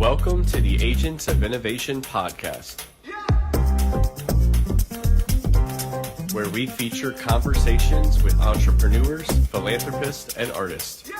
Welcome to the Agents of Innovation podcast, where we feature conversations with entrepreneurs, philanthropists, and artists.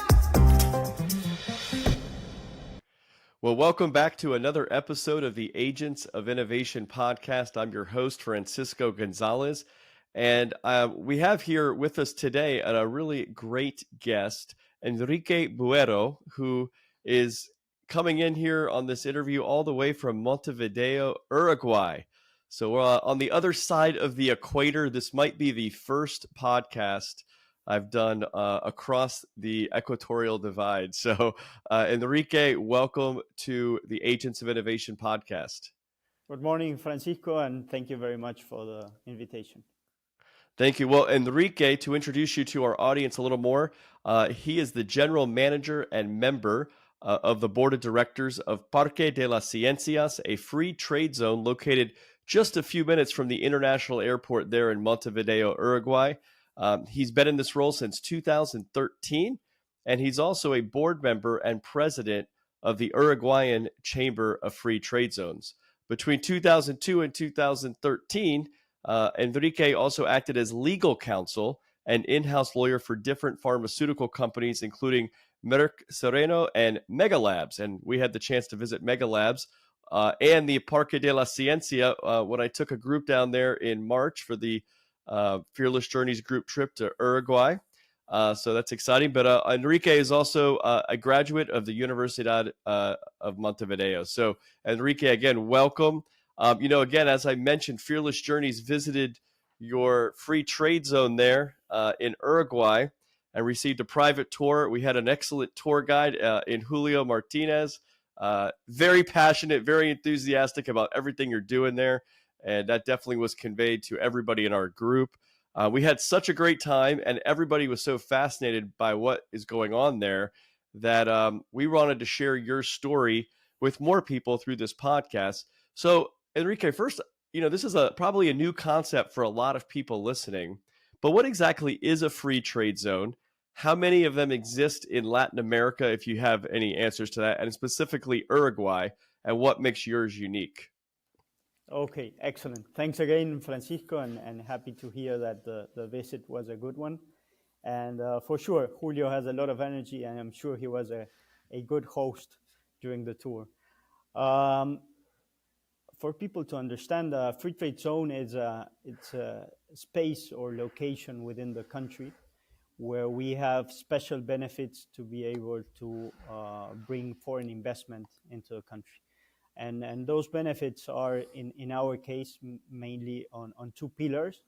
Well, welcome back to another episode of the Agents of Innovation podcast. I'm your host, Francisco Gonzalez, and we have here with us today a really great guest, Enrique Buero, who is coming in here on this interview all the way from Montevideo, Uruguay. So on the other side of the equator, this might be the first podcast I've done across the equatorial divide. So Enrique, welcome to the Agents of Innovation podcast. Good morning, Francisco, and thank you very much for the invitation. Thank you. Well, Enrique, to introduce you to our audience a little more, he is the general manager and member of the board of directors of Parque de las Ciencias, a free trade zone located just a few minutes from the international airport there in Montevideo, Uruguay. He's been in this role since 2013, and he's also a board member and president of the Uruguayan Chamber of Free Trade Zones. Between 2002 and 2013, Enrique also acted as legal counsel and in-house lawyer for different pharmaceutical companies, including Merck Sereno and Mega Labs. And we had the chance to visit Mega Labs and the Parque de la Ciencia when I took a group down there in March for the Fearless Journeys group trip to Uruguay. So that's exciting. But Enrique is also a graduate of the Universidad of Montevideo. So Enrique, again, welcome. Again, as I mentioned, Fearless Journeys visited your free trade zone there in Uruguay and received a private tour. We had an excellent tour guide in Julio Martinez, very passionate, very enthusiastic about everything you're doing there. And that definitely was conveyed to everybody in our group. We had such a great time, and everybody was so fascinated by what is going on there that we wanted to share your story with more people through this podcast. So, Enrique, first, this is probably a new concept for a lot of people listening, but what exactly is a free trade zone? How many of them exist in Latin America, if you have any answers to that, and specifically Uruguay, and what makes yours unique? Okay, excellent. Thanks again, Francisco, and happy to hear that the visit was a good one. And for sure, Julio has a lot of energy, and I'm sure he was a good host during the tour. For people to understand, the free trade zone it's a space or location within the country where we have special benefits to be able to bring foreign investment into the country. And those benefits are, in our case, mainly on two pillars.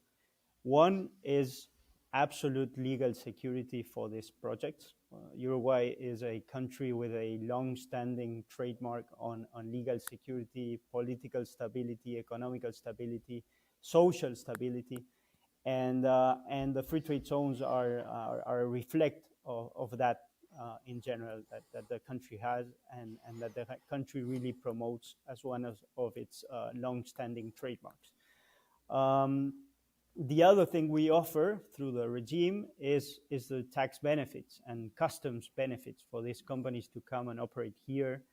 One is absolute legal security for these projects. Uruguay is a country with a long-standing trademark on legal security, political stability, economical stability, social stability, and the free trade zones are a reflect of that in general that the country has and that the country really promotes as one of its long-standing trademarks. The other thing we offer through the regime is the tax benefits and customs benefits for these companies to come and operate here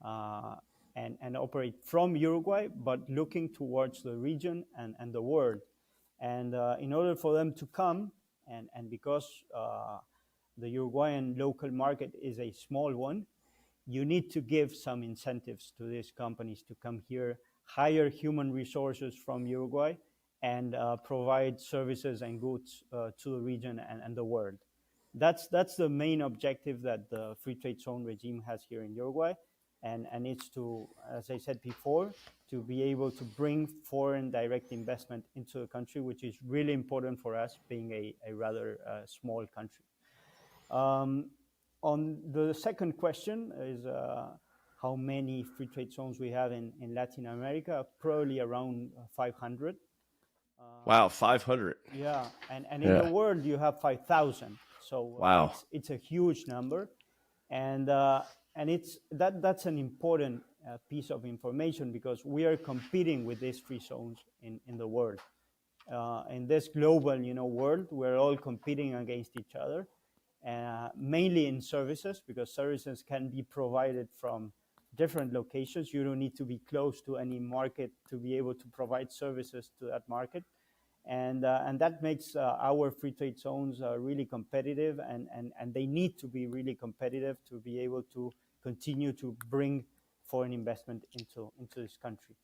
and operate from Uruguay, but looking towards the region and the world. And in order for them to come, and because the Uruguayan local market is a small one, you need to give some incentives to these companies to come here, hire human resources from Uruguay, and provide services and goods to the region and the world. That's the main objective that the free trade zone regime has here in Uruguay, and it's to, as I said before, to be able to bring foreign direct investment into the country, which is really important for us, being a rather small country. On the second question is how many free trade zones we have in Latin America, probably around 500. Wow, 500. Yeah, and in the world you have 5,000. So wow. It's a huge number, and it's that's an important piece of information because we are competing with these free zones in the world. In this global, world, we're all competing against each other, mainly in services, because services can be provided from different locations. You don't need to be close to any market to be able to provide services to that market. And that makes our free trade zones really competitive, and they need to be really competitive to be able to continue to bring foreign investment into this country.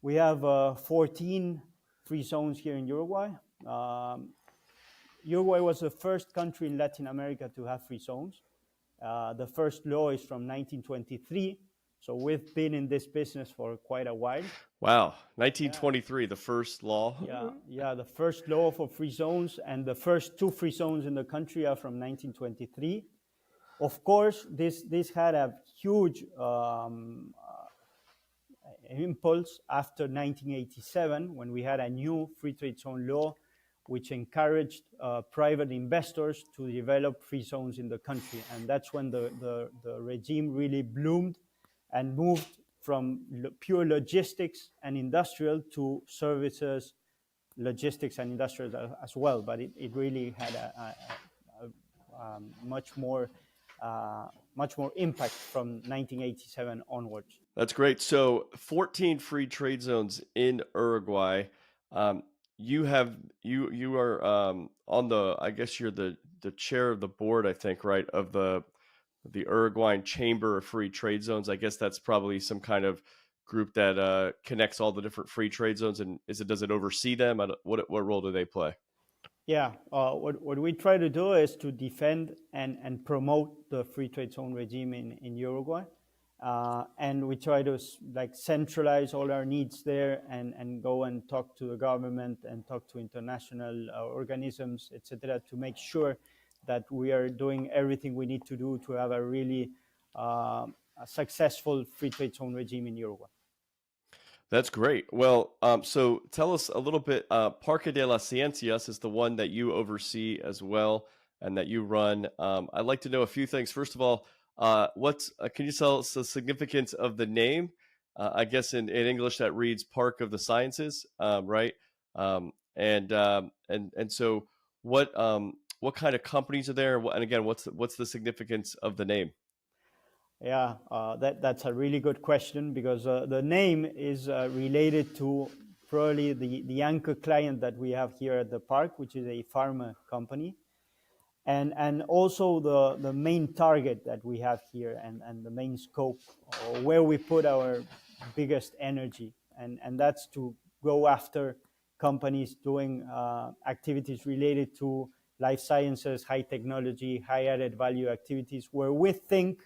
We have 14 free zones here in Uruguay. Uruguay was the first country in Latin America to have free zones. The first law is from 1923, so we've been in this business for quite a while. Wow, 1923, the first law. Yeah, the first law for free zones, and the first 2 free zones in the country are from 1923. Of course, this had a huge impulse after 1987, when we had a new free trade zone law, which encouraged private investors to develop free zones in the country. And that's when the regime really bloomed and moved from pure logistics and industrial to services, logistics and industrial as well. But it really had a much more impact from 1987 onwards. That's great. So 14 free trade zones in Uruguay. You are on the, I guess you're the chair of the board, I think, right, of the Uruguayan Chamber of Free Trade Zones. I guess that's probably some kind of group that connects all the different free trade zones. And does it oversee them? What role do they play? Yeah, what we try to do is to defend and promote the free trade zone regime in Uruguay. And we try to centralize all our needs there and go and talk to the government and talk to international organisms, etc., to make sure that we are doing everything we need to do to have a really a successful free trade zone regime in Uruguay. That's great. Well, so tell us a little bit. Parque de las Ciencias is the one that you oversee as well and that you run. I'd like to know a few things. First of all, can you tell us the significance of the name? I guess in English that reads Park of the Sciences, right? And so what kind of companies are there? And again, what's the significance of the name? Yeah, that's a really good question, because the name is related to probably the anchor client that we have here at the park, which is a pharma company. And also the main target that we have here, and the main scope, or where we put our biggest energy, and that's to go after companies doing activities related to life sciences, high technology, high added value activities, where we think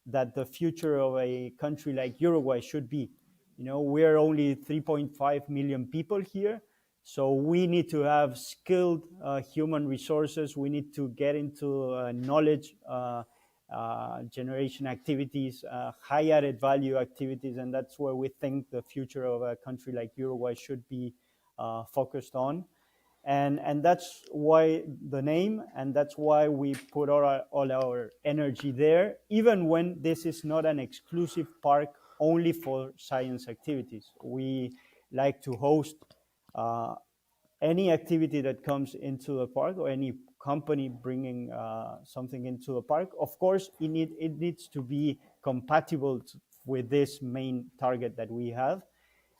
that the future of a country like Uruguay should be. We're only 3.5 million people here. So we need to have skilled human resources. We need to get into knowledge generation activities, high added value activities, and that's where we think the future of a country like Uruguay should be focused on. And that's why the name, and that's why we put all our energy there, even when this is not an exclusive park only for science activities. We like to host any activity that comes into the park, or any company bringing something into the park. Of course, it needs to be compatible with this main target that we have.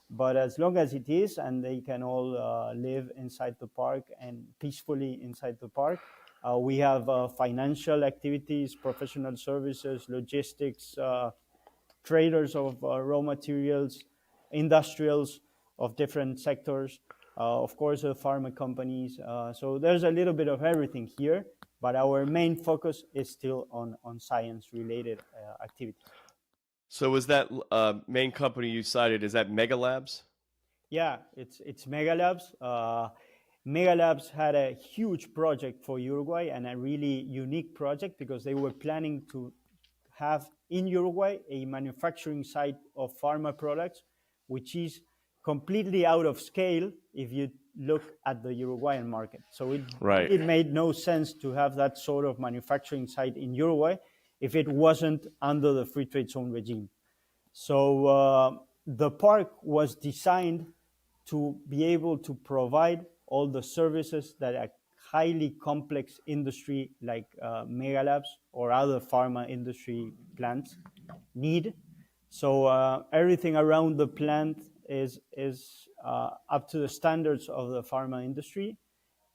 But as long as it is, and they can all live inside the park and peacefully inside the park, we have financial activities, professional services, logistics, traders of raw materials, industrials of different sectors, of course, pharma companies. So there's a little bit of everything here, but our main focus is still on science-related activities. So is that main company you cited, is that Mega Labs? Yeah, it's Mega Labs. Mega Labs had a huge project for Uruguay, and a really unique project, because they were planning to have in Uruguay a manufacturing site of pharma products, which is completely out of scale if you look at the Uruguayan market. So it made no sense to have that sort of manufacturing site in Uruguay if it wasn't under the free trade zone regime. So the park was designed to be able to provide all the services that a highly complex industry like Mega Labs or other pharma industry plants need, So everything around the plant is up to the standards of the pharma industry,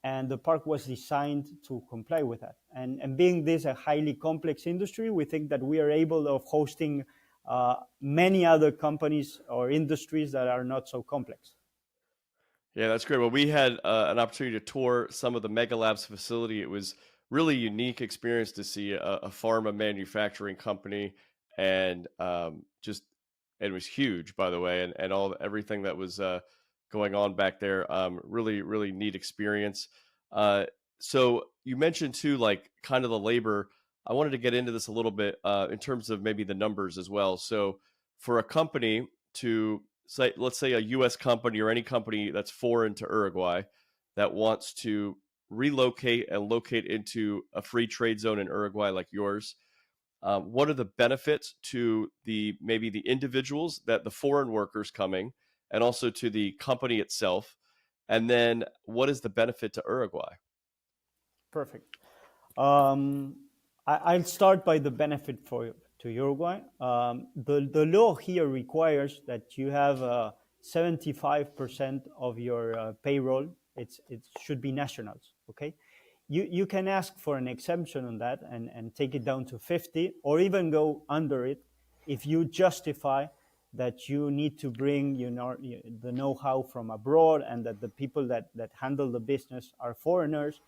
and the park was designed to comply with that. And being this a highly complex industry, we think that we are able of hosting many other companies or industries that are not so complex. Yeah, that's great. Well, we had an opportunity to tour some of the Mega Labs facility. It was really unique experience to see a pharma manufacturing company, and just it was huge, by the way, and all everything that was going on back there. Really, really neat experience. Uh, so you mentioned too, like kind of the labor. I wanted to get into this a little bit in terms of maybe the numbers as well. So for a company to say, let's say a U.S. company or any company that's foreign to Uruguay that wants to relocate and locate into a free trade zone in Uruguay like yours, what are the benefits to the maybe the individuals that the foreign workers coming, and also to the company itself, and then what is the benefit to Uruguay? Perfect. Um, I'll start by the benefit for to Uruguay. The law here requires that you have 75% of your payroll. It should be nationals. Okay, you can ask for an exemption on that and take it down to 50 or even go under it if you justify that you need to bring the know-how from abroad and that the people that handle the business are foreigners.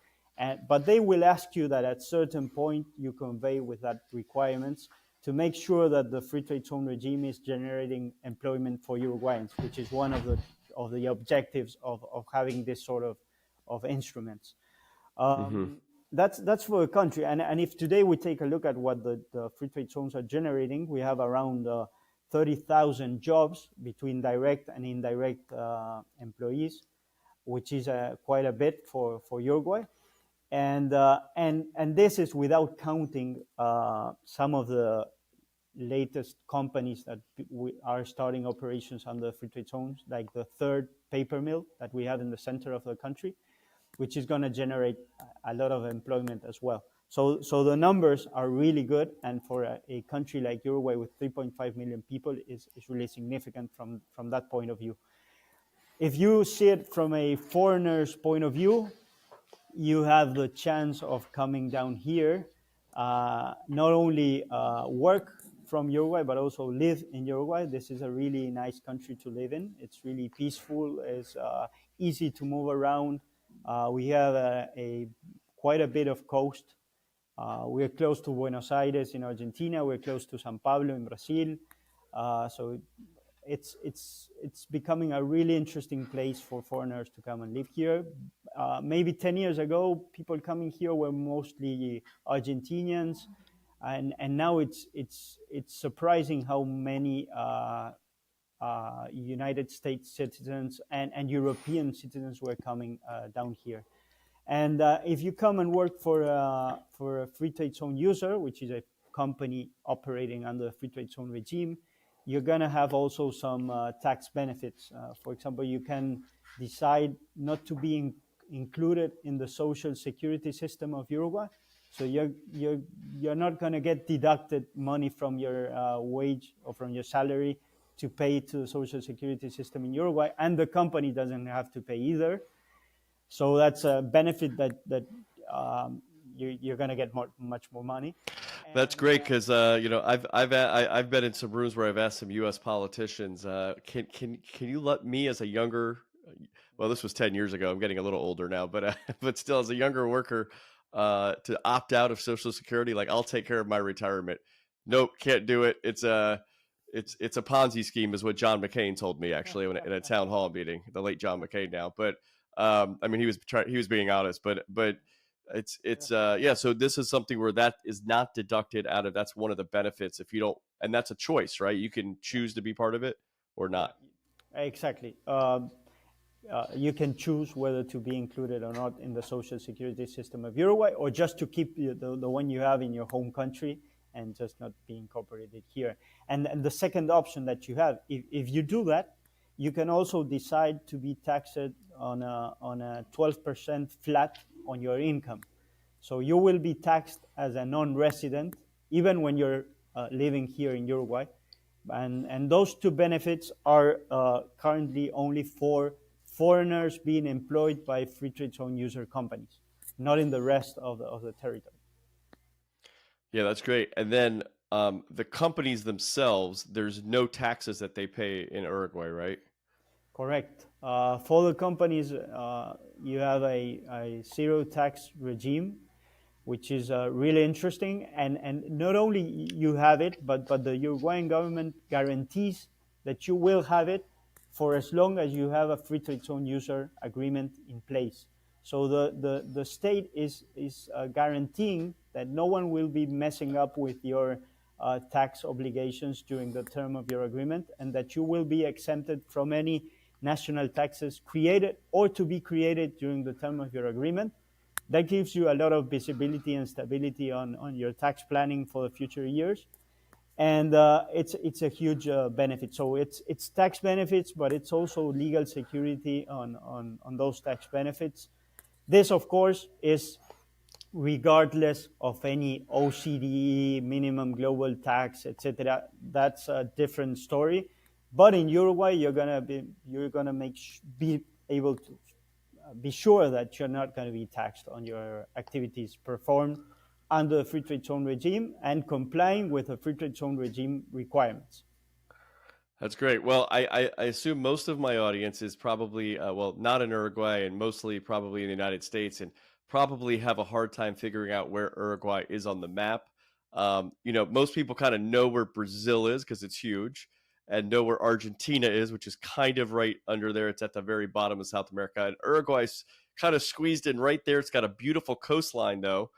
But they will ask you that at certain point you convey with that requirements to make sure that the free trade zone regime is generating employment for Uruguayans, which is one of the objectives of having this sort of instruments. Mm-hmm. That's for a country. And if today we take a look at what the free trade zones are generating, we have around 30,000 jobs between direct and indirect employees, which is quite a bit for Uruguay. And this is without counting some of the latest companies that are starting operations under free trade zones, like the third paper mill that we have in the center of the country, which is going to generate a lot of employment as well. So the numbers are really good, and for a country like Uruguay with 3.5 million people is really significant from that point of view. If you see it from a foreigner's point of view, you have the chance of coming down here, not only work from Uruguay, but also live in Uruguay. This is a really nice country to live in. It's really peaceful. It's easy to move around. We have quite a bit of coast. We're close to Buenos Aires in Argentina. We're close to São Paulo in Brazil. So it's becoming a really interesting place for foreigners to come and live here. Maybe 10 years ago, people coming here were mostly Argentinians, and now it's surprising how many United States citizens and European citizens were coming down here. And if you come and work for a free trade zone user, which is a company operating under the free trade zone regime, you're going to have also some tax benefits. For example, you can decide not to be included in the social security system of Uruguay. So you're not going to get deducted money from your wage or from your salary to pay to the social security system in Uruguay, and the company doesn't have to pay either. So that's a benefit that you're going to get much more money. That's And great because I've been in some rooms where I've asked some U.S. politicians, can you let me as a younger, well, this was 10 years ago. I'm getting a little older now, but but still as a younger worker, to opt out of Social Security, like I'll take care of my retirement. Nope, can't do it. It's a Ponzi scheme, is what John McCain told me actually in a town hall meeting. The late John McCain now, but I mean he was being honest, but it's yeah. So this is something where that is not deducted out of. That's one of the benefits if you don't, and that's a choice, right? You can choose to be part of it or yeah, not. exactly. You can choose whether to be included or not in the social security system of Uruguay, or just to keep the one you have in your home country and just not be incorporated here. And the second option that you have, if you do that, you can also decide to be taxed on a 12% flat on your income. So you will be taxed as a non-resident, even when you're living here in Uruguay. And those two benefits are currently only for foreigners being employed by free trade zone user companies, not in the rest of the territory. Yeah, that's great. And then the companies themselves, there's no taxes that they pay in Uruguay, right? Correct. For the companies, you have a zero tax regime, which is really interesting. And not only you have it, but the Uruguayan government guarantees that you will have it for as long as you have a free trade zone user agreement in place. So the state is guaranteeing that no one will be messing up with your tax obligations during the term of your agreement, and that you will be exempted from any national taxes created or to be created during the term of your agreement. That gives you a lot of visibility and stability on your tax planning for the future years. And it's a huge benefit. So it's tax benefits, but it's also legal security on those tax benefits. This, of course, is regardless of any OCDE, minimum global tax, etc. That's a different story. But in Uruguay, you're gonna be able to be sure that you're not going to be taxed on your activities performed under the free trade zone regime and complying with the free trade zone regime requirements. That's great. Well, I assume most of my audience is probably, well, not in Uruguay and mostly probably in the United States and probably have a hard time figuring out where Uruguay is on the map. Most people kind of know where Brazil is because it's huge and know where Argentina is, which is kind of right under there. It's at the very bottom of South America. And Uruguay's kind of squeezed in right there. It's got a beautiful coastline, though.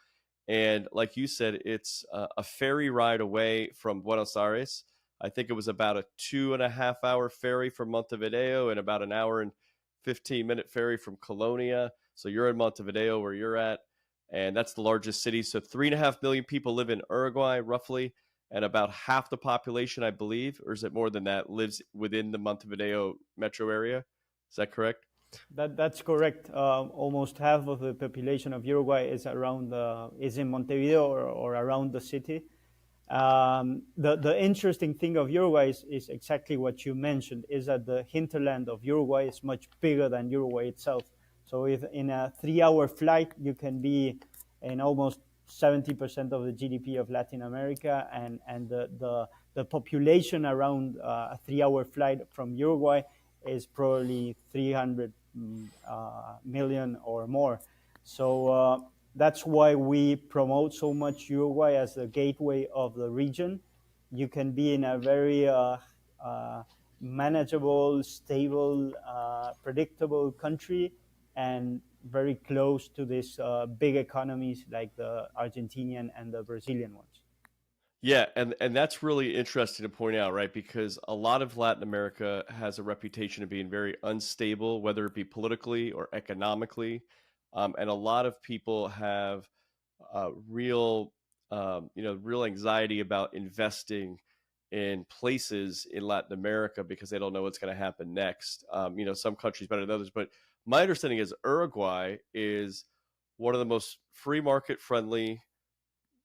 And like you said, it's a ferry ride away from Buenos Aires. I think it was about a 2.5 hour ferry from Montevideo and about an hour and 15-minute ferry from Colonia. So you're in Montevideo where you're at, and that's the largest city. So 3.5 million people live in Uruguay, roughly, and about half the population, I believe, or is it more than that, lives within the Montevideo metro area. Is that correct? That's correct. Almost half of the population of Uruguay is in Montevideo or around the city. The interesting thing of Uruguay is exactly what you mentioned, is that the hinterland of Uruguay is much bigger than Uruguay itself. So if in a 3-hour flight, you can be in almost 70% of the GDP of Latin America, and the population around a 3-hour flight from Uruguay is probably 300 million or more. So that's why we promote so much Uruguay as the gateway of the region. You can be in a very manageable, stable, predictable country, and very close to these big economies like the Argentinian and the Brazilian ones. Yeah, and that's really interesting to point out, right? Because a lot of Latin America has a reputation of being very unstable, whether it be politically or economically, and a lot of people have real anxiety about investing in places in Latin America because they don't know what's going to happen next. Some countries better than others, but my understanding is Uruguay is one of the most free market friendly,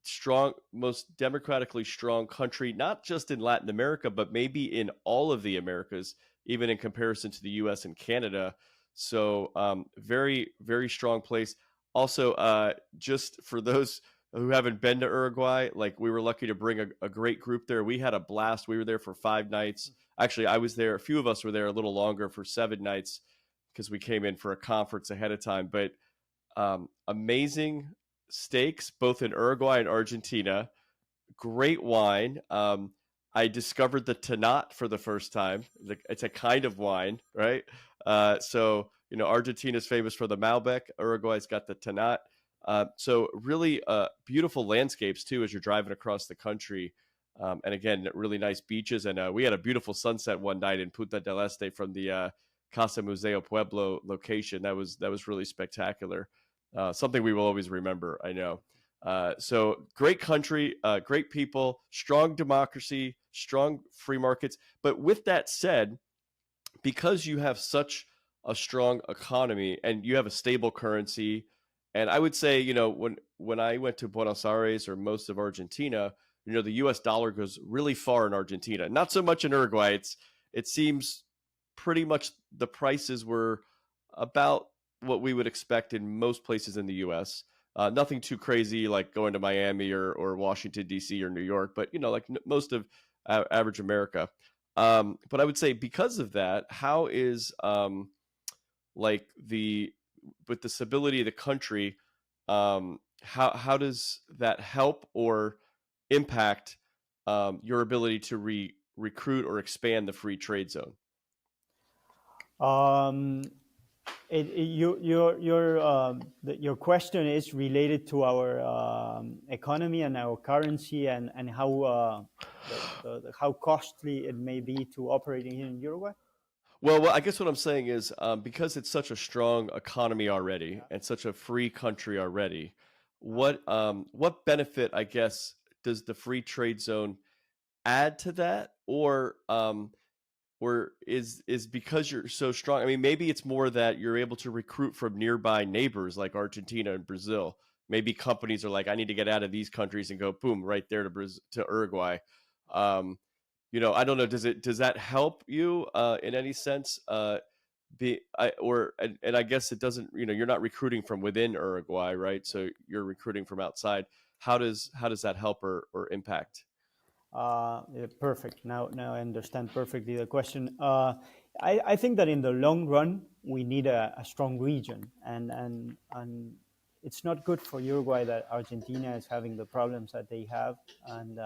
strong, most democratically strong country, not just in Latin America, but maybe in all of the Americas, even in comparison to the US and Canada. So, very, very strong place. Also, just for those who haven't been to Uruguay, like we were lucky to bring a great group there. We had a blast. We were there for 5 nights. Actually, I was there. A few of us were there a little longer for 7 nights because we came in for a conference ahead of time. But amazing steaks, both in Uruguay and Argentina. Great wine. I discovered the Tanat for the first time. It's a kind of wine, right? Argentina is famous for the Malbec. Uruguay's got the Tanat. So really beautiful landscapes too as you're driving across the country. And again, really nice beaches. And we had a beautiful sunset one night in Punta del Este from the Casa Museo Pueblo location. That was really spectacular. Something we will always remember, I know. So great country, great people, strong democracy, strong free markets. But with that said, because you have such a strong economy and you have a stable currency, and I would say, when I went to Buenos Aires or most of Argentina, the U.S. dollar goes really far in Argentina. Not so much in Uruguay. It seems pretty much the prices were about what we would expect in most places in the U.S. Nothing too crazy like going to Miami or Washington D.C. or New York, but like most of average America. But I would say because of that, how is like the with the stability of the country, how does that help or impact your ability to recruit or expand the free trade zone? Um, your question is related to our economy and our currency and how how costly it may be to operating here in Uruguay. Well, I guess what I'm saying is because it's such a strong economy already Yeah. and such a free country already, Uh, what benefit, I guess, does the free trade zone add to that, or is because you're so strong? I mean, maybe it's more that you're able to recruit from nearby neighbors like Argentina and Brazil. Maybe companies are like, I need to get out of these countries and go boom right there to to Uruguay. Um, I don't know. Does that help you in any sense? And I guess it doesn't. You're not recruiting from within Uruguay, right? So you're recruiting from outside. How does that help or impact? Yeah, perfect. Now I understand perfectly the question. I think that in the long run we need a strong region, and it's not good for Uruguay that Argentina is having the problems that they have, and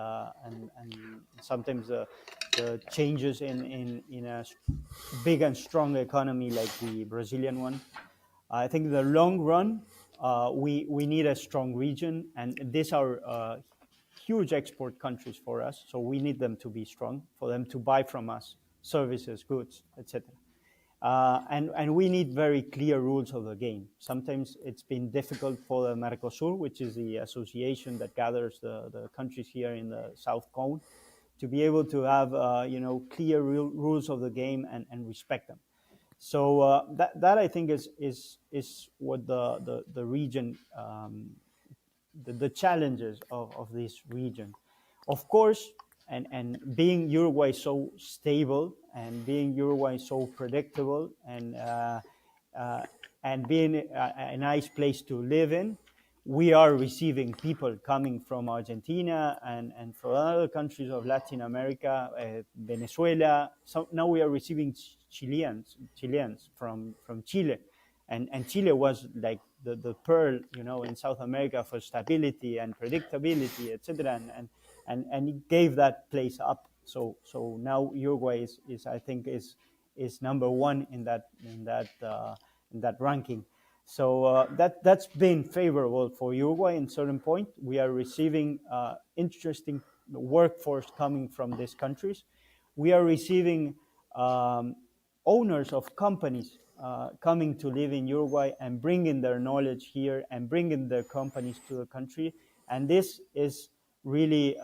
sometimes the changes in a big and strong economy like the Brazilian one. I think in the long run, we need a strong region, and these are huge export countries for us. So we need them to be strong for them to buy from us services, goods, etc. And we need very clear rules of the game. Sometimes it's been difficult for the Mercosur, which is the association that gathers the countries here in the South Cone, to be able to have clear rules of the game and respect them. So that I think is what the region the challenges of this region. Of course, and being Uruguay so stable and being Uruguay so predictable uh, and being a nice place to live in, we are receiving people coming from Argentina and from other countries of Latin America, Venezuela. So now we are receiving Chileans from Chile, and Chile was like the pearl, in South America for stability and predictability, etc. And it gave that place up. So now Uruguay is I think is number one in that ranking. So that's been favorable for Uruguay in certain point. We are receiving interesting workforce coming from these countries. We are receiving um, owners of companies coming to live in Uruguay and bringing their knowledge here and bringing their companies to the country. And this is really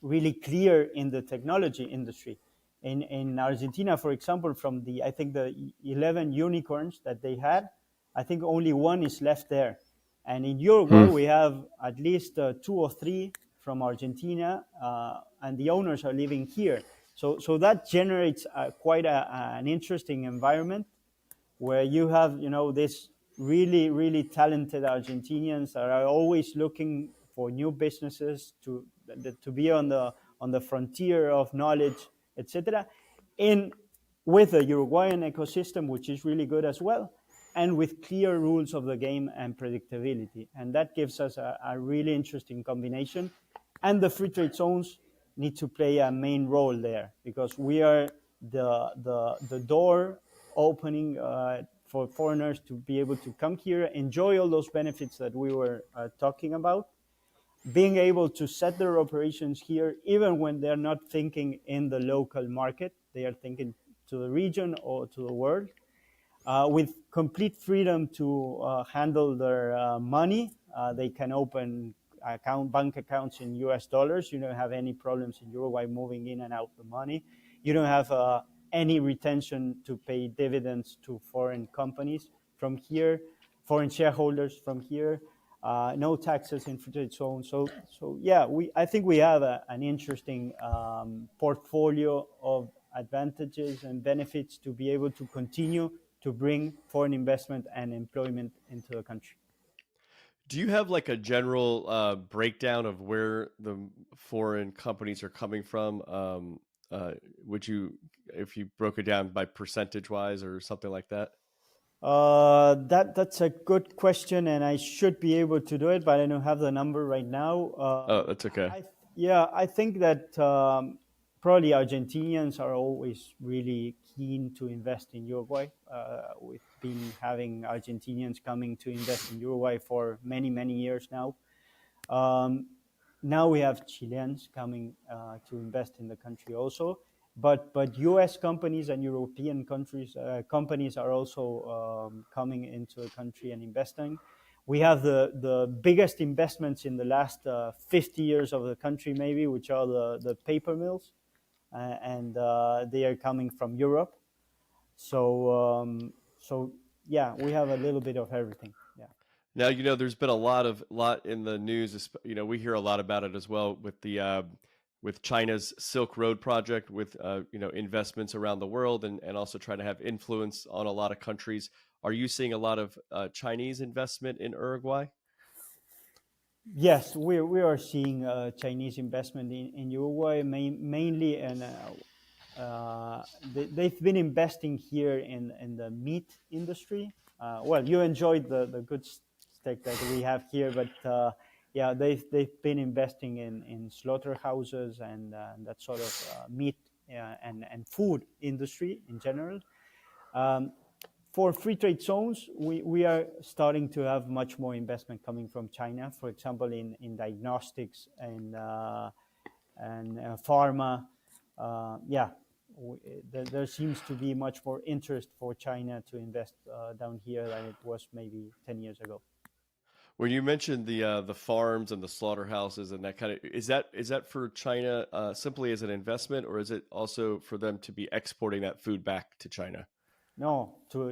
really clear in the technology industry. In Argentina, for example, from the I think the 11 unicorns that they had, I think only one is left there. And in Uruguay, Hmm. we have at least two or three from Argentina, and the owners are living here. So that generates an interesting environment where you have this really talented Argentinians that are always looking for new businesses to be on the frontier of knowledge, etc. In with the Uruguayan ecosystem, which is really good as well, and with clear rules of the game and predictability, and that gives us a really interesting combination. And the free trade zones need to play a main role there because we are the door opening for foreigners to be able to come here, enjoy all those benefits that we were talking about, being able to set their operations here, even when they're not thinking in the local market, they are thinking to the region or to the world, with complete freedom to handle their money. They can open bank accounts in US dollars. You don't have any problems in Uruguay moving in and out the money. You don't have any retention to pay dividends to foreign companies from here, foreign shareholders from here. no taxes in free trade zone. So yeah, I think we have an interesting portfolio of advantages and benefits to be able to continue to bring foreign investment and employment into the country. Do you have like a general breakdown of where the foreign companies are coming from? Would you, if you broke it down by percentage wise or something like that? That's a good question, and I should be able to do it, but I don't have the number right now. Oh, that's okay. Yeah, I think that probably Argentinians are always really keen to invest in Uruguay. We've been having Argentinians coming to invest in Uruguay for many years now. Um, Now we have Chileans coming to invest in the country also, but U.S. companies and European companies are also coming into the country and investing. We have the biggest investments in the last 50 years of the country, maybe, which are the paper mills, and they are coming from Europe. So yeah, we have a little bit of everything. Yeah. Now, there's been a lot in the news. We hear a lot about it as well with the with China's Silk Road project, with investments around the world, and also trying to have influence on a lot of countries. Are you seeing a lot of Chinese investment in Uruguay? Yes, we are seeing Chinese investment in Uruguay mainly, and they've been investing here in the meat industry. Well, you enjoyed the good steak that we have here, but yeah, they've been investing in slaughterhouses and that sort of meat and food industry in general. Um, for free trade zones, we are starting to have much more investment coming from China, for example, in diagnostics and pharma. Yeah, there seems to be much more interest for China to invest down here than it was maybe 10 years ago. When you mentioned the farms and the slaughterhouses and that kind of, is that for China simply as an investment, or is it also for them to be exporting that food back to China? No, to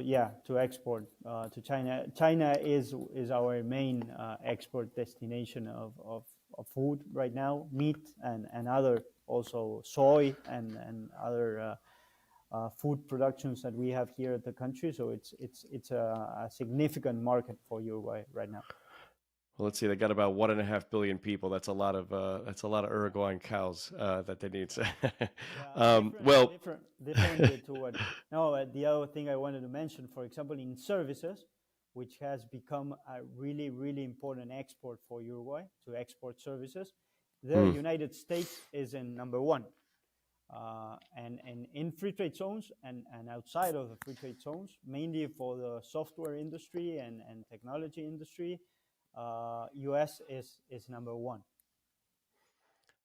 export to China. China is our main export destination of food right now, meat and other, also soy and other food productions that we have here at the country. So it's a significant market for Uruguay right now. Well, let's see. They got about 1.5 billion people. That's a lot of Uruguayan cows that they need. Yeah, Well, different to what. No, the other thing I wanted to mention, for example, in services, which has become a really important export for Uruguay, to export services, the hmm. United States is in number one. And in free trade zones and outside of the free trade zones, mainly for the software industry and technology industry, US is number one.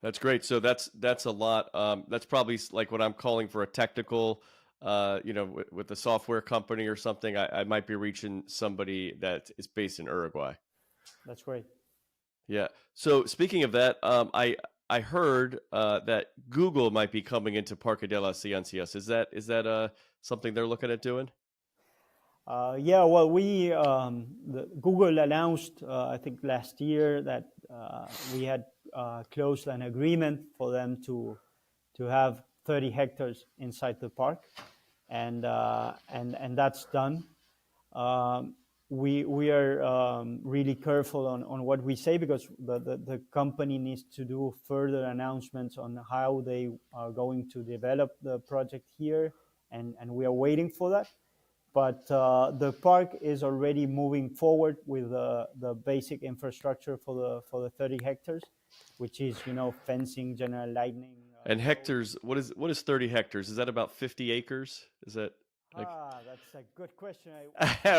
That's great. So that's a lot. That's probably like what I'm calling for a technical, with a software company or something. I might be reaching somebody that is based in Uruguay. That's great. Yeah. So speaking of that, I heard that Google might be coming into Parque de las Ciencias. Is that something they're looking at doing? Yeah, well, Google announced, I think last year, that we had closed an agreement for them to have 30 hectares inside the park, and that's done. We are really careful on what we say, because the company needs to do further announcements on how they are going to develop the project here, and we are waiting for that. But the park is already moving forward with the basic infrastructure for the 30 hectares, which is fencing, general lighting. And hectares, what is 30 hectares? Is that about 50 acres? Is that like That's a good question.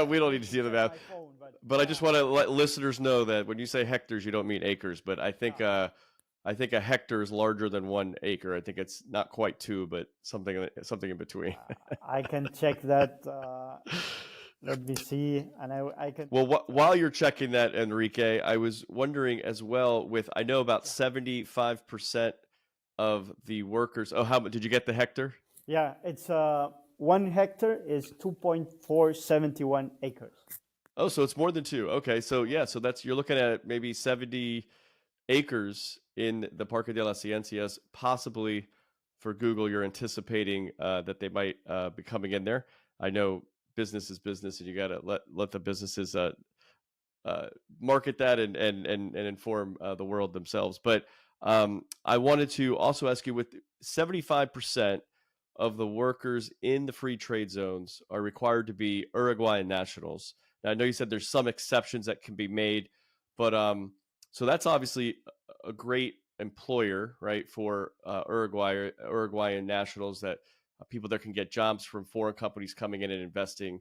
we don't I need to can see the check math. my phone, But I just want to let listeners know that when you say hectares, you don't mean acres. But I think a hectare is larger than 1 acre. I think it's not quite two, but something in between. I can check that. Let me see, and I can. Well, while you're checking that, Enrique, I was wondering as well. I know about 75% of the workers. Oh, how did you get the hectare? Yeah, it's 1 hectare is 2.471 acres. Oh, so it's more than two. Okay, so yeah, so that's you're looking at maybe 70 acres in the Parque de las Ciencias, possibly for Google. You're anticipating that they might be coming in there. I know business is business, and you got to let the businesses uh, market that and inform the world themselves. But I wanted to also ask you, with 75% of the workers in the free trade zones are required to be Uruguayan nationals. Now, I know you said there's some exceptions that can be made, but so that's obviously a great employer, right, for Uruguayan nationals, that people that can get jobs from foreign companies coming in and investing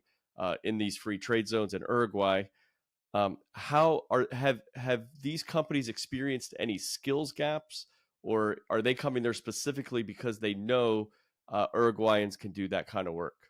in these free trade zones in Uruguay. How have these companies experienced any skills gaps, or are they coming there specifically because they know Uruguayans can do that kind of work?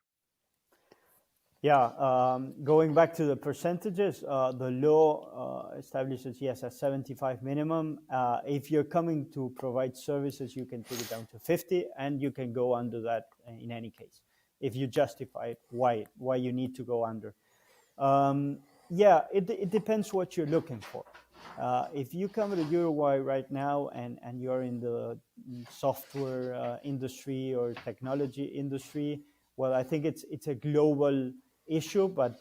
Yeah, going back to the percentages, the law establishes, yes, a 75 minimum. If you're coming to provide services, you can take it down to 50, and you can go under that in any case, if you justify it, why you need to go under. Yeah, it depends what you're looking for. If you come to Uruguay right now and you're in the software industry or technology industry, well, I think it's a global issue, but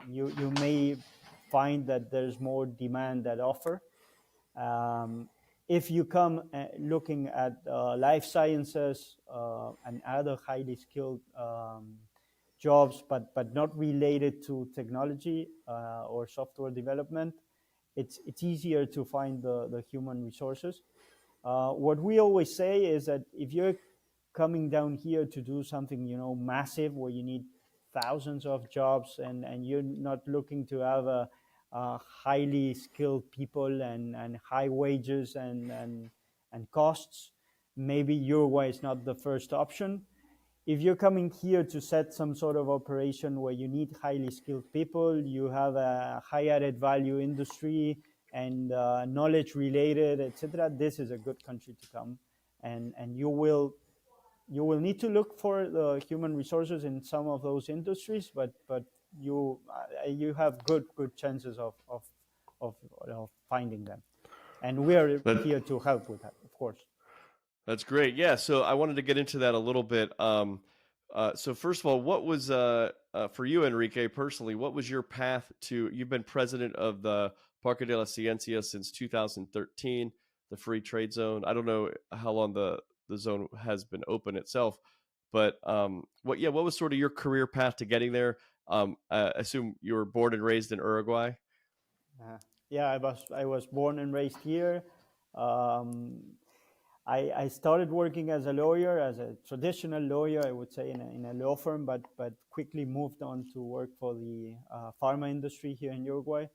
you may find that there's more demand than offer. Um, if you come looking at life sciences and other highly skilled jobs, but not related to technology or software development, it's easier to find the human resources. What we always say is that if you're coming down here to do something, massive, where you need thousands of jobs, and you're not looking to have a highly skilled people and high wages and costs, maybe Uruguay is not the first option. If you're coming here to set some sort of operation where you need highly skilled people, you have a high added value industry and knowledge related, etc., this is a good country to come, and you will need to look for the human resources in some of those industries, but you have good chances of finding them, and we are But here to help with that, of course. that's great. Yeah. So I wanted to get into that a little bit. So first of all, what was for you, Enrique, personally? What was your path to? You've been president of the Parque de la Ciencia since 2013, the free trade zone. I don't know how long the zone has been open itself, but what was sort of your career path to getting there? I assume you were born and raised in Uruguay. Uh, yeah, I was born and raised here. Um, I started working as a lawyer, as a traditional lawyer, I would say, in a law firm, but quickly moved on to work for the pharma industry here in Uruguay.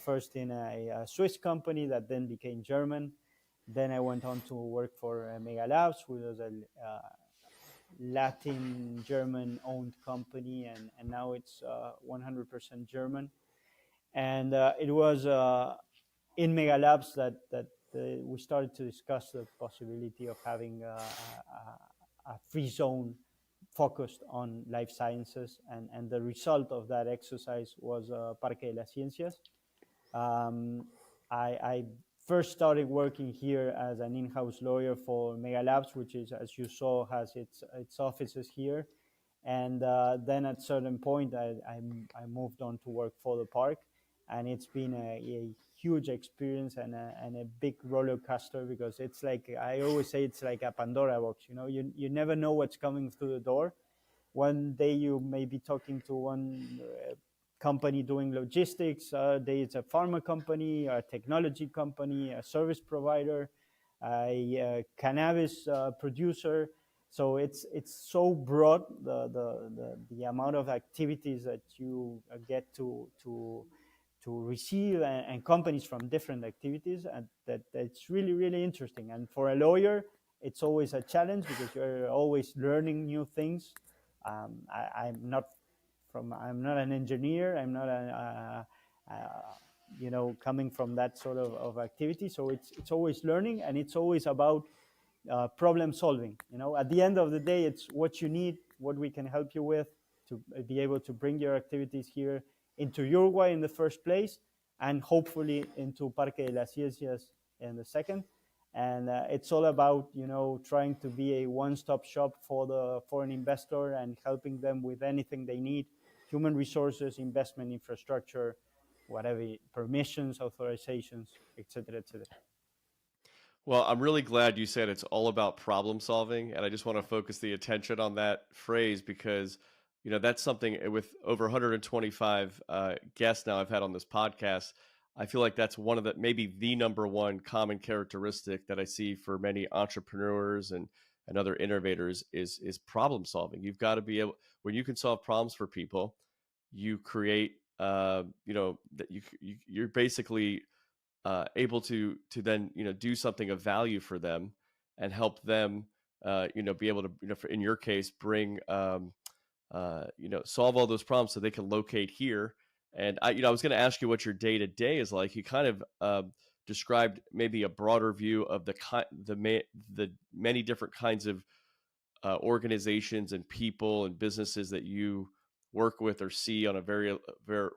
First in a Swiss company that then became German. Then I went on to work for Mega Labs, which was a Latin German owned company, and now it's 100% German. And it was in Mega Labs that we started to discuss the possibility of having a free zone focused on life sciences, and the result of that exercise was Parque de las Ciencias. Um, I first started working here as an in-house lawyer for Mega Labs, which is, as you saw, has its offices here. And then at a certain point, I moved on to work for the park, and it's been a huge experience and a big roller coaster, because it's like, I always say, it's like a Pandora box. You never know what's coming through the door. One day you may be talking to one company doing logistics. Day it's a pharma company, a technology company, a service provider, a cannabis producer. So it's so broad, the amount of activities that you get to receive, and companies from different activities, and that's really, really interesting. And for a lawyer, it's always a challenge, because you're always learning new things. I'm not an engineer. I'm not coming from that sort of activity. So it's always learning, and it's always about problem solving. At the end of the day, it's what you need, what we can help you with to be able to bring your activities here into Uruguay in the first place, and hopefully into Parque de las Ciencias in the second. And it's all about trying to be a one-stop shop for the foreign investor and helping them with anything they need: human resources, investment infrastructure, whatever, permissions, authorizations, etc., etc. Well, I'm really glad you said it's all about problem solving, and I just want to focus the attention on that phrase because, that's something with over 125 guests now I've had on this podcast. I feel like that's one of the maybe the number one common characteristic that I see for many entrepreneurs and other innovators is problem solving. You've got to be able when you can solve problems for people, you create that you're basically able to then do something of value for them and help them be able to in your case bring solve all those problems so they can locate here. And I was going to ask you what your day to day is like. You kind of described maybe a broader view of the many different kinds of organizations and people and businesses that you work with or see on a very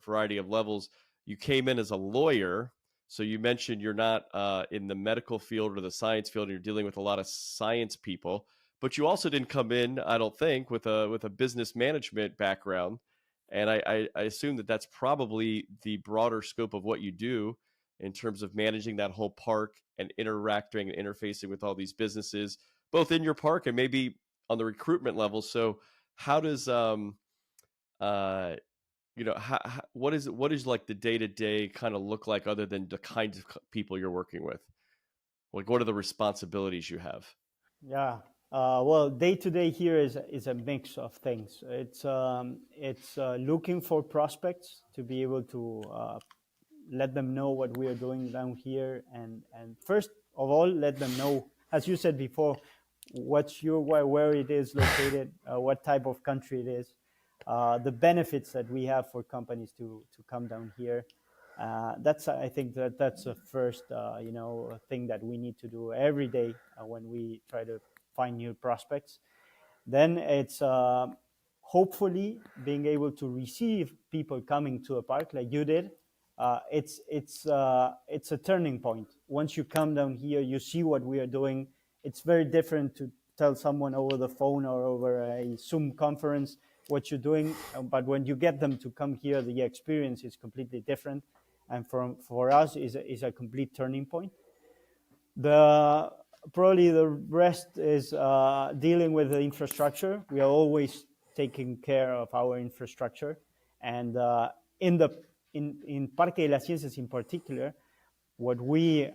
variety of levels. You came in as a lawyer, so you mentioned you're not in the medical field or the science field, and you're dealing with a lot of science people. But you also didn't come in, I don't think, with a business management background. And I assume that that's probably the broader scope of what you do in terms of managing that whole park and interacting and interfacing with all these businesses, both in your park and maybe on the recruitment level. So how does what is like the day to day kind of look like other than the kinds of people you're working with? Like, what are the responsibilities you have? Yeah. Well, day to day here is a mix of things. It's looking for prospects to be able to let them know what we are doing down here, and first of all, let them know, as you said before, what's Uruguay, where it is located, what type of country it is, the benefits that we have for companies to come down here. That's I think that's the first thing that we need to do every day when we try to find new prospects. Then it's hopefully being able to receive people coming to a park like you did. It's a turning point. Once you come down here, you see what we are doing. It's very different to tell someone over the phone or over a Zoom conference what you're doing, but when you get them to come here, the experience is completely different, and for us is a complete turning point. The Probably the rest is dealing with the infrastructure. We are always taking care of our infrastructure, and in the in Parque de las Ciencias in particular, what we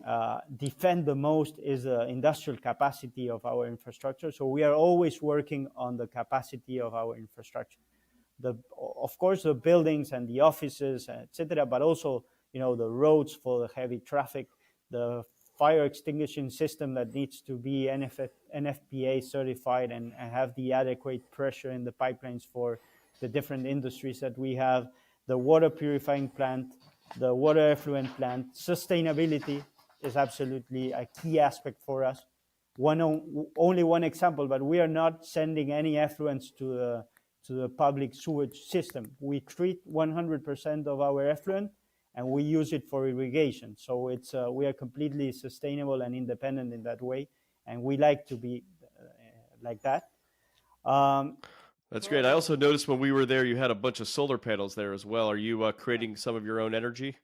defend the most is the industrial capacity of our infrastructure. So we are always working on the capacity of our infrastructure. Of course, the buildings and the offices, etc., but also the roads for the heavy traffic, the fire extinguishing system that needs to be NFPA certified and have the adequate pressure in the pipelines for the different industries that we have, the water purifying plant, the water effluent plant. Sustainability is absolutely a key aspect for us. Only one example, but we are not sending any effluents to the public sewage system. We treat 100% of our effluent and we use it for irrigation. So we are completely sustainable and independent in that way, and we like to be like that. That's great. I also noticed when we were there, you had a bunch of solar panels there as well. Are you creating some of your own energy?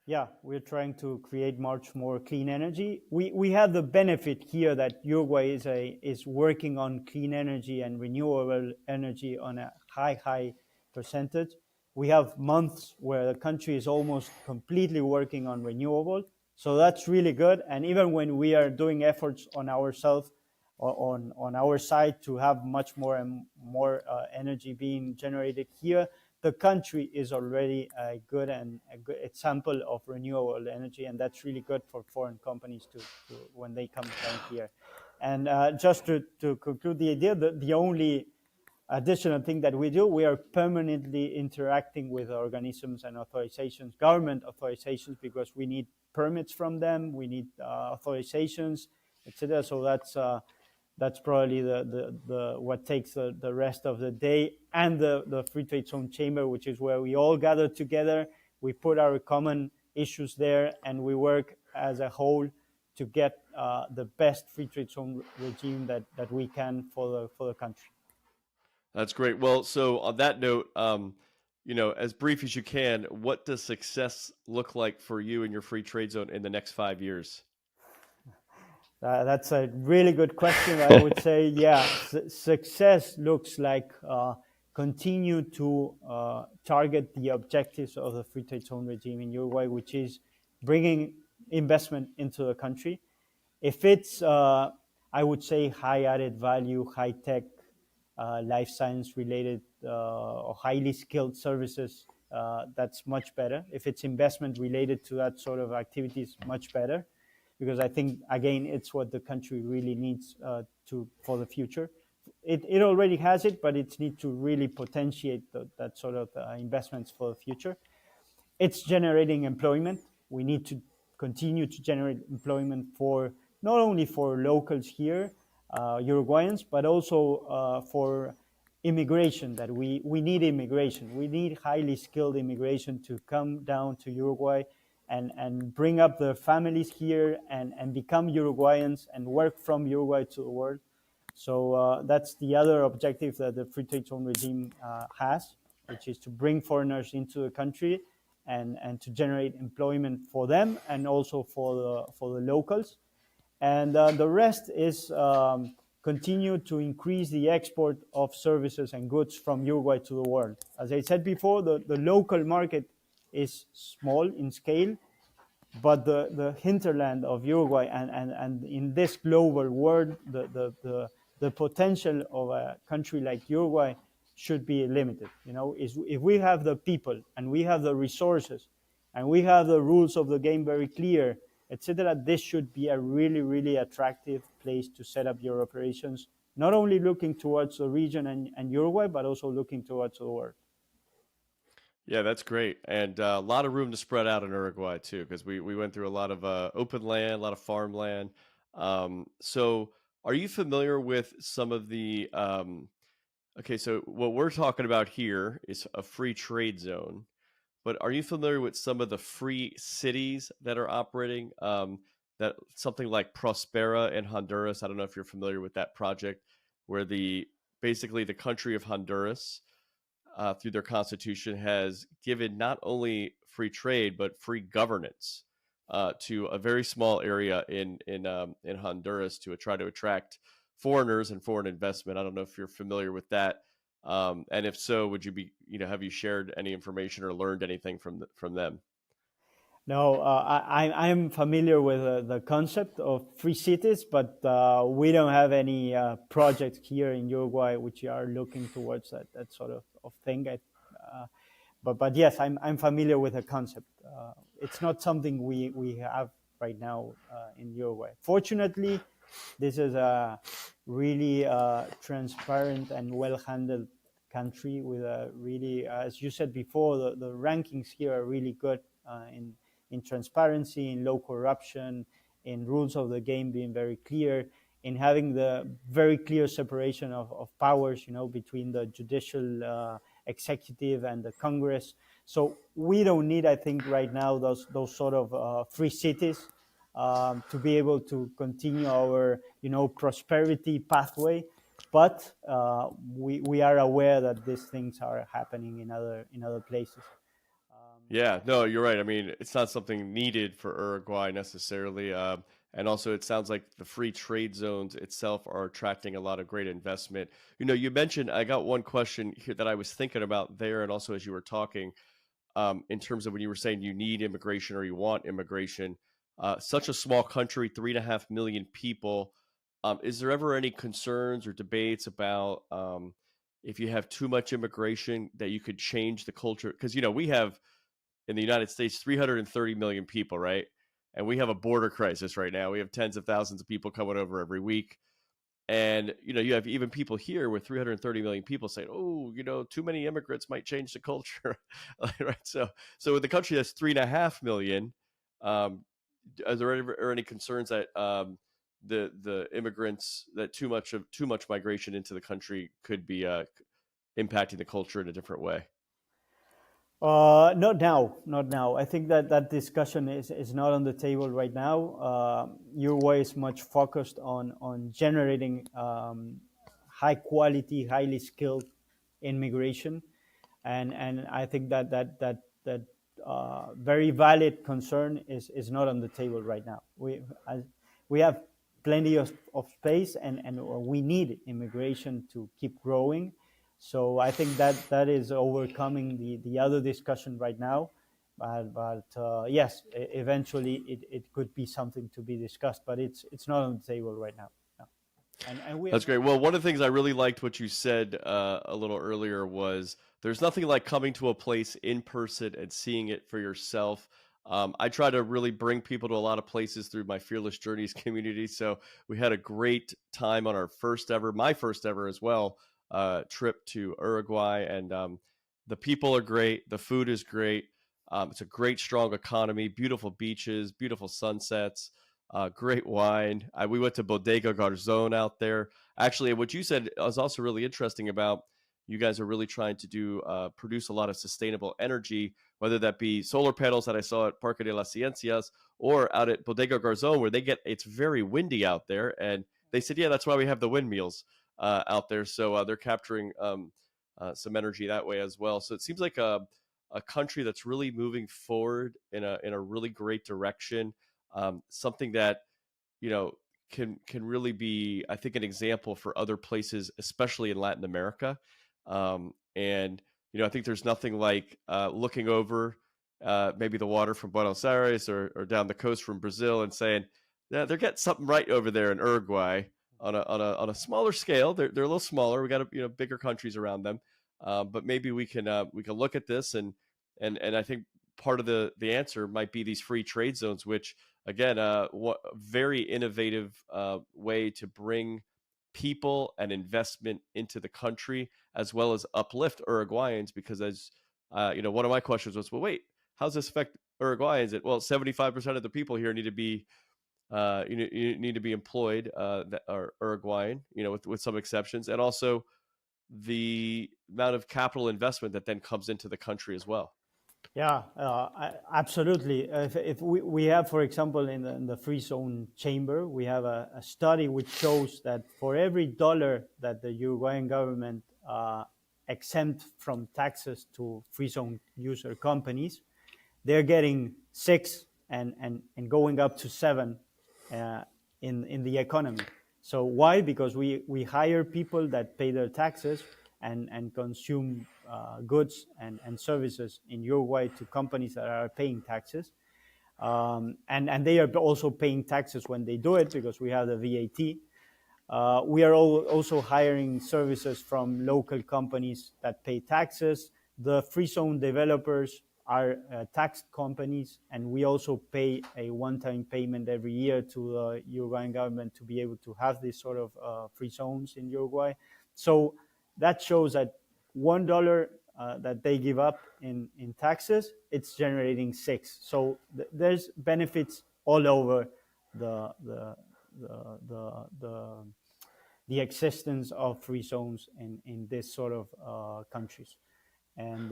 Yeah, we're trying to create much more clean energy. We have the benefit here that Uruguay is working on clean energy and renewable energy on a high percentage. We have months where the country is almost completely working on renewable, so that's really good. And even when we are doing efforts on ourselves, on our side, to have much more and more energy being generated here, the country is already a good example of renewable energy, and that's really good for foreign companies to when they come down here. And just to conclude the idea, the only additional thing that we do, we are permanently interacting with organisms and authorizations, government authorizations, because we need permits from them, we need authorizations, etc. So That's probably the what takes the rest of the day, and the free trade zone chamber, which is where we all gather together. We put our common issues there, and we work as a whole to get the best free trade zone regime that we can for the country. That's great. Well, so on that note, as brief as you can, what does success look like for you and your free trade zone in the next 5 years? That's a really good question. I would say, yeah, success looks like continue to target the objectives of the free trade zone regime in Uruguay, which is bringing investment into the country. If it's, I would say, high added value, high tech, life science related, or highly skilled services, that's much better. If it's investment related to that sort of activities, much better, because I think again it's what the country really needs to for the future. It already has it, but it needs to really potentiate that sort of investments for the future. It's generating employment. We need to continue to generate employment for not only for locals here, Uruguayans, but also for immigration. That we need immigration. We need highly skilled immigration to come down to Uruguay and bring up their families here and become Uruguayans and work from Uruguay to the world. So that's the other objective that the free trade zone regime has, which is to bring foreigners into the country and to generate employment for them and also for the locals. And the rest is continue to increase the export of services and goods from Uruguay to the world. As I said before, the local market is small in scale, but the hinterland of Uruguay and in this global world, the potential of a country like Uruguay should be limited. If we have the people and we have the resources and we have the rules of the game very clear, etc., this should be a really, really attractive place to set up your operations, not only looking towards the region and Uruguay, but also looking towards the world. Yeah, that's great, and a lot of room to spread out in Uruguay too, because we went through a lot of open land, a lot of farmland. So, are you familiar with some of the? Okay, so what we're talking about here is a free trade zone, but are you familiar with some of the free cities that are operating? That something like Prospera in Honduras. I don't know if you're familiar with that project, where the basically the country of Honduras through their constitution has given not only free trade but free governance to a very small area in Honduras to try to attract foreigners and foreign investment. I don't know if you're familiar with that, and if so, would you be have you shared any information or learned anything from them? No, I'm familiar with the concept of free cities, but we don't have any projects here in Uruguay which are looking towards that sort of thing. But yes, I'm familiar with the concept. It's not something we have right now in Uruguay. Fortunately, this is a really transparent and well handled country with a really, as you said before, the rankings here are really good in transparency, in low corruption, in rules of the game being very clear, in having the very clear separation of powers, between the judicial, executive, and the Congress. So we don't need, I think, right now those sort of free cities to be able to continue our, prosperity pathway. But we are aware that these things are happening in other places. Yeah, no, you're right. I mean, it's not something needed for Uruguay necessarily. And also, it sounds like the free trade zones itself are attracting a lot of great investment. You mentioned, I got one question here that I was thinking about there, and also as you were talking, in terms of when you were saying you need immigration or you want immigration. Such a small country, 3.5 million people. Is there ever any concerns or debates about if you have too much immigration that you could change the culture? Because, we have in the United States 330 million people, right? And we have a border crisis right now. We have tens of thousands of people coming over every week. And you have even people here with 330 million people saying, "Oh, too many immigrants might change the culture." Right? So with the country that's 3.5 million, are there any concerns that the immigrants, that too much migration into the country could be impacting the culture in a different way? Not now, not now. I think that that discussion is not on the table right now. Uruguay is much focused on generating high quality, highly skilled immigration, and I think that very valid concern is not on the table right now. We have plenty of space, and we need immigration to keep growing. So I think that is overcoming the other discussion right now. But yes, eventually it could be something to be discussed, but it's not on the table right now. No. And we are That's not. great. Well, one of the things I really liked what you said a little earlier was there's nothing like coming to a place in person and seeing it for yourself. I try to really bring people to a lot of places through my Fearless Journeys community. So we had a great time on our first ever, my first ever as well, trip to Uruguay. And the people are great. The food is great. It's a great, strong economy, beautiful beaches, beautiful sunsets, great wine. We went to Bodega Garzon out there. Actually, what you said was also really interesting about you guys are really trying to do produce a lot of sustainable energy, whether that be solar panels that I saw at Parque de las Ciencias or out at Bodega Garzon, where it's very windy out there, and they said, yeah, that's why we have the windmills out there. So they're capturing some energy that way as well. So it seems like a country that's really moving forward in a really great direction. Something that you know can really be, I think, an example for other places, especially in Latin America. And I think there's nothing like looking over maybe the water from Buenos Aires or down the coast from Brazil and saying, yeah, they're getting something right over there in Uruguay on a smaller scale. They're a little smaller. We got bigger countries around them, but maybe we can look at this and I think part of the answer might be these free trade zones, which again, very innovative way to bring people and investment into the country, as well as uplift Uruguayans. Because as one of my questions was, well, wait, how does this affect Uruguayans? 75% of the people here need to be you need to be employed that are Uruguayan, with some exceptions, and also the amount of capital investment that then comes into the country as well. Yeah, absolutely. If we have, for example, in the free zone chamber, we have a study which shows that for every dollar that the Uruguayan government exempt from taxes to free zone user companies, they're getting six and going up to seven in the economy. So why? Because we hire people that pay their taxes and consume goods and services in Uruguay to companies that are paying taxes. And they are also paying taxes when they do it because we have the VAT. We are also hiring services from local companies that pay taxes. The free zone developers are taxed companies, and we also pay a one-time payment every year to the Uruguayan government to be able to have these sort of free zones in Uruguay. So that shows that $1 that they give up in taxes, it's generating six. So there's benefits all over the the existence of free zones in this sort of countries, and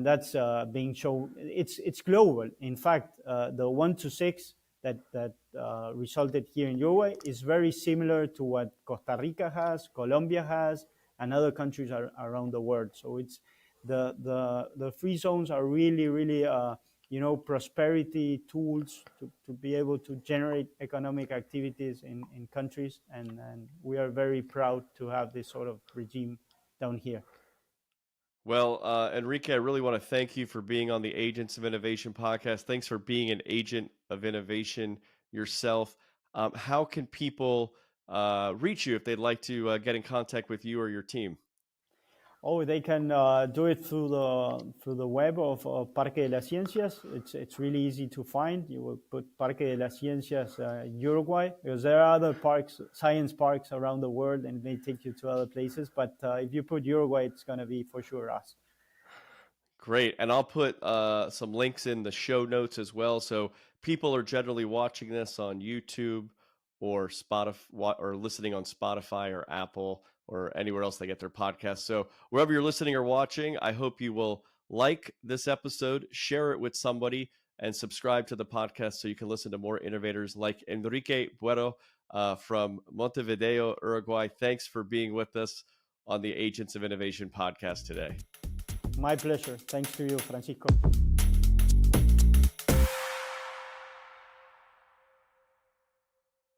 that's being shown. It's global. In fact, the 1 to 6 that resulted here in Uruguay is very similar to what Costa Rica has, Colombia has, and other countries around the world. So it's the free zones are really prosperity tools to be able to generate economic activities in countries, and we are very proud to have this sort of regime down here. Well, Enrique, I really want to thank you for being on the Agents of Innovation podcast. Thanks for being an agent of innovation yourself. How can people reach you if they'd like to get in contact with you or your team? Oh, they can do it through the web of Parque de las Ciencias. It's really easy to find. You will put Parque de las Ciencias Uruguay, because there are other parks, science parks around the world, and it may take you to other places. But if you put Uruguay, it's going to be for sure us. Great. And I'll put some links in the show notes as well. So people are generally watching this on YouTube or Spotify, or listening on Spotify or Apple or anywhere else they get their podcasts. So wherever you're listening or watching, I hope you will like this episode, share it with somebody, and subscribe to the podcast so you can listen to more innovators like Enrique Buero from Montevideo, Uruguay. Thanks for being with us on the Agents of Innovation podcast today. My pleasure. Thanks to you, Francisco.